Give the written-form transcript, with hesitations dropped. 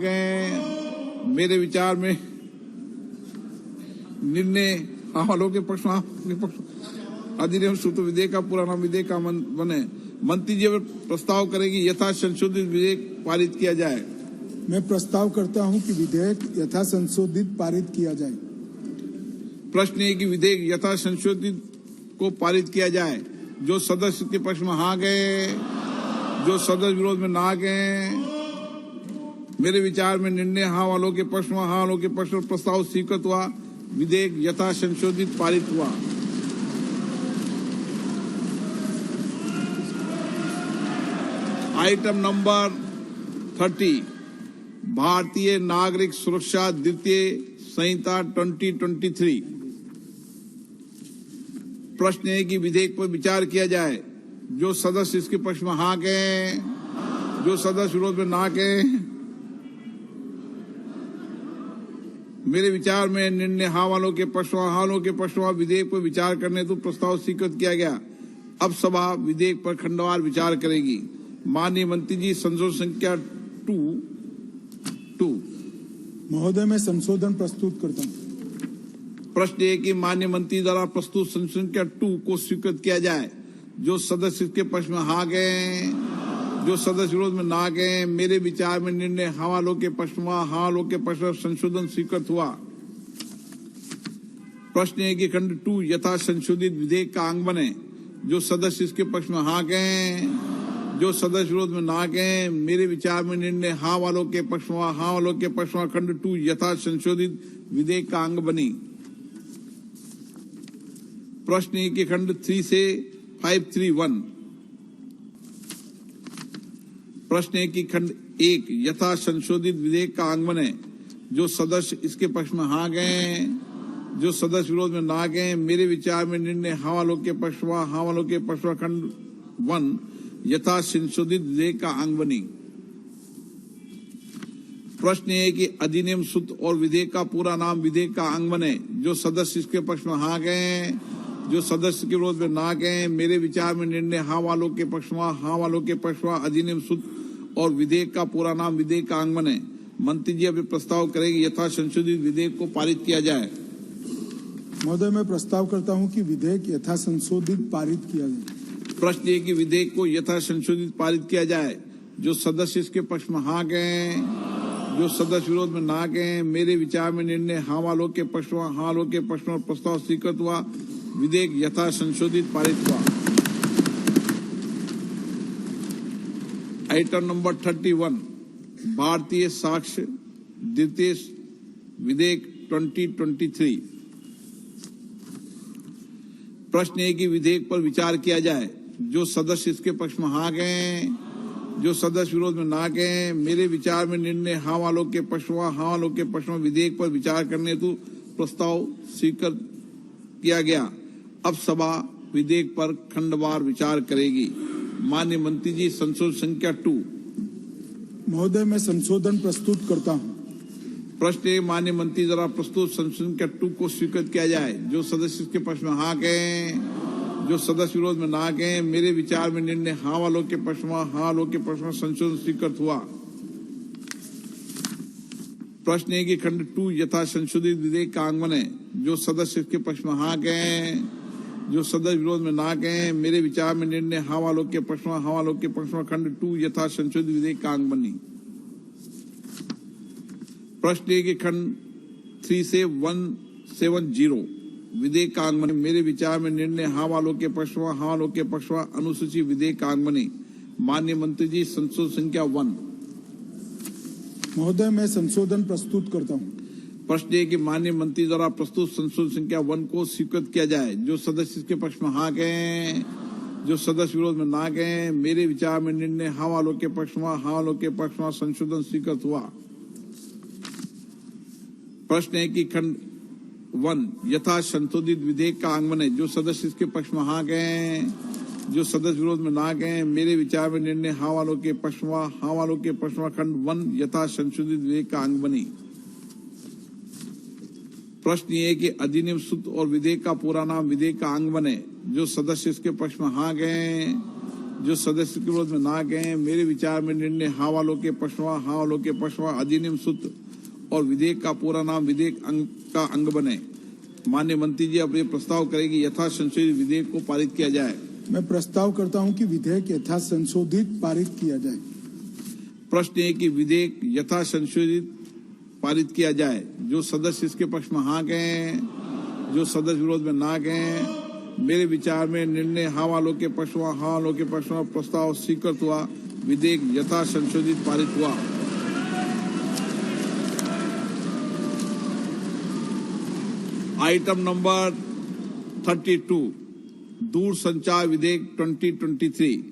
गए, मेरे विचार में निर्णय हाँ वालों के पक्ष में अधिनियम सूत्र विधेयक का पूरा नाम विधेयक का बने। मंत्री जी प्रस्ताव करेगी यथा संशोधित विधेयक पारित किया जाए। मैं प्रस्ताव करता हूं कि विधेयक यथा संशोधित पारित किया जाए। प्रश्न है कि विधेयक यथा संशोधित को पारित किया जाए। जो सदस्य के पक्ष में हाँ गए, जो सदस्य विरोध में ना गए, मेरे विचार में निर्णय हाँ वालों के पक्ष में हाँ वालों के पक्ष में प्रस्ताव स्वीकृत हुआ। विधेयक यथा संशोधित पारित हुआ। आइटम नंबर 30 भारतीय नागरिक सुरक्षा द्वितीय संहिता 2023। प्रश्न है कि विधेयक पर विचार किया जाए। जो सदस्य इसके पक्ष में हाँ गए, जो सदस्य विरोध में ना गए, मेरे विचार में निर्णय हाँ वालों के पक्ष में हाँ वालों के पक्ष में विधेयक पर विचार करने तो प्रस्ताव स्वीकृत किया गया। अब सभा विधेयक पर खंडवार विचार करेगी। माननीय मंत्री जी संशोधन संख्या 2। महोदय मैं संशोधन प्रस्तुत करता हूँ। प्रश्न है कि माननीय मंत्री द्वारा प्रस्तुत संशोधन संख्या 2 को स्वीकृत किया जाए। जो सदस्य इसके पक्ष में हाँ गए, जो सदस्य विरोध में ना गए, मेरे विचार में निर्णय हाँ वालों के पक्ष में हाँ वालों के पक्ष में संशोधन स्वीकृत हुआ। प्रश्न है कि खंड 2 यथा संशोधित विधेयक का अंग बने। जो सदस्य इसके पक्ष में हाँ गए, जो सदस्य विरोध में ना गए, मेरे विचार में निर्णय हाँ वालों के पक्ष में हाँ वालों के पक्ष में खंड 2 यथा संशोधित विधेयक का अंग बनी। प्रश्न है कि खंड 3 से 531। प्रश्न है कि खंड 1 यथा संशोधित विधेयक का अंग बने। जो सदस्य इसके पक्ष में हाँ गए, जो सदस्य विरोध में ना गए, मेरे विचार में निर्णय हाँ वालों के पक्ष में हाँ वालों के पक्ष में खंड 1 यथा संशोधित विधेयक का अंग बनी। प्रश्न है कि अधिनियम सूत्र और विधेयक का पूरा नाम विधेयक का अंग बने। जो सदस्य इसके पक्ष में हाँ गए, जो सदस्य के विरोध में ना गए, मेरे विचार में निर्णय हाँ वालों के पक्ष में हाँ वालों के पक्ष में अधिनियम सूत्र और विधेयक का पूरा नाम विधेयक का अंग बने। मंत्री जी अभी प्रस्ताव करेगी यथा संशोधित विधेयक को पारित किया जाए। महोदय मैं प्रस्ताव करता हूं कि विधेयक यथा संशोधित पारित किया जाए। प्रश्न है कि विधेयक को यथा संशोधित पारित किया जाए। जो सदस्य इसके पक्ष में हाँ गए, जो सदस्य विरोध में ना गए, मेरे विचार में निर्णय हाँ वालों के पक्ष में हाँ वालों के पक्ष में प्रस्ताव स्वीकृत हुआ। विधेयक यथा संशोधित पारित हुआ। आइटम नंबर 31 भारतीय साक्ष्य द्वितीय विधेयक 2023। प्रश्न है कि विधेयक पर विचार किया जाए। जो सदस्य इसके पक्ष में हाँ गए, जो सदस्य विरोध में ना गए, मेरे विचार में निर्णय हाँ वालों के पक्ष में हाँ वालों के पक्ष में विधेयक पर विचार करने तो प्रस्ताव स्वीकृत किया गया। अब सभा विधेयक पर खंडवार विचार करेगी। माननीय मंत्री जी संशोधन संख्या 2। महोदय मैं संशोधन प्रस्तुत करता हूं। प्रश्न है माननीय मंत्री द्वारा प्रस्तुत संशोधन संख्या 2 को स्वीकृत किया जाए। जो सदस्य इसके पक्ष में हाँ गए, जो सदस्य विरोध में ना गए, मेरे विचार में निर्णय हाँ वालों के पक्ष में हाँ वालों के पक्ष में संशोधन स्वीकृत हुआ। प्रश्न है कि खंड 2 यथा संशोधित विधेयक का अंग बने। जो सदस्य इसके पक्ष में हाँ गए, जो सदस्य विरोध में ना गए, मेरे विचार में निर्णय हाँ वालों के पक्ष में हाँ वालों के पक्ष में खंड 2 यथा संशोधित विधेयक का अंग बनी। प्रश्न है कि खंड 3 से 170 विधेयक का अंग बने। मेरे विचार में निर्णय हाँ वालों के पक्ष में हाँ वालों के पक्ष में अनुसूचित विधेयक का अंग बने। माननीय मंत्री जी संशोधन संख्या 1। महोदय मैं संशोधन प्रस्तुत करता हूं। प्रश्न है कि माननीय मंत्री द्वारा प्रस्तुत संशोधन संख्या 1 को स्वीकृत किया जाए। जो सदस्य इसके पक्ष में हाँ गए, जो सदस्य विरोध में ना गए, मेरे विचार में निर्णय हाँ वालों के पक्ष में हाँ वालों के पक्ष में संशोधन स्वीकृत हुआ। प्रश्न है कि खंड 1 यथा संशोधित विधेयक का अंग बने। जो सदस्य इसके पक्ष में हाँ गए, जो सदस्य विरोध में ना गए, मेरे विचार में निर्णय हाँ वालों के पक्ष में हाँ वालों के पक्ष में खंड 1 यथा संशोधित विधेयक का अंग बनी। प्रश्न ये है कि अधिनियम सूत्र और विधेयक का पूरा नाम विधेयक का अंग बने। जो सदस्य इसके पक्ष में हाँ गए, जो सदस्य के विरोध में ना गए, मेरे विचार में निर्णय हाँ वालों के पक्ष में, हाँ वालों के पक्ष में अधिनियम सूत्र और विधेयक का पूरा नाम विधेयक का अंग बने। माननीय मंत्री जी अब ये प्रस्ताव करेगी यथा संशोधित विधेयक को पारित किया जाए। मैं प्रस्ताव करता हूं कि विधेयक यथा संशोधित पारित किया जाए। प्रश्न है कि विधेयक यथा संशोधित पारित किया जाए। जो सदस्य इसके पक्ष में हाँ गए, जो सदस्य विरोध में ना गए, मेरे विचार में निर्णय हाँ वालों के पक्ष में, हाँ वालों के पक्ष में प्रस्ताव स्वीकृत हुआ। विधेयक यथा संशोधित पारित हुआ। आइटम नंबर 32 दूरसंचार विधेयक 2023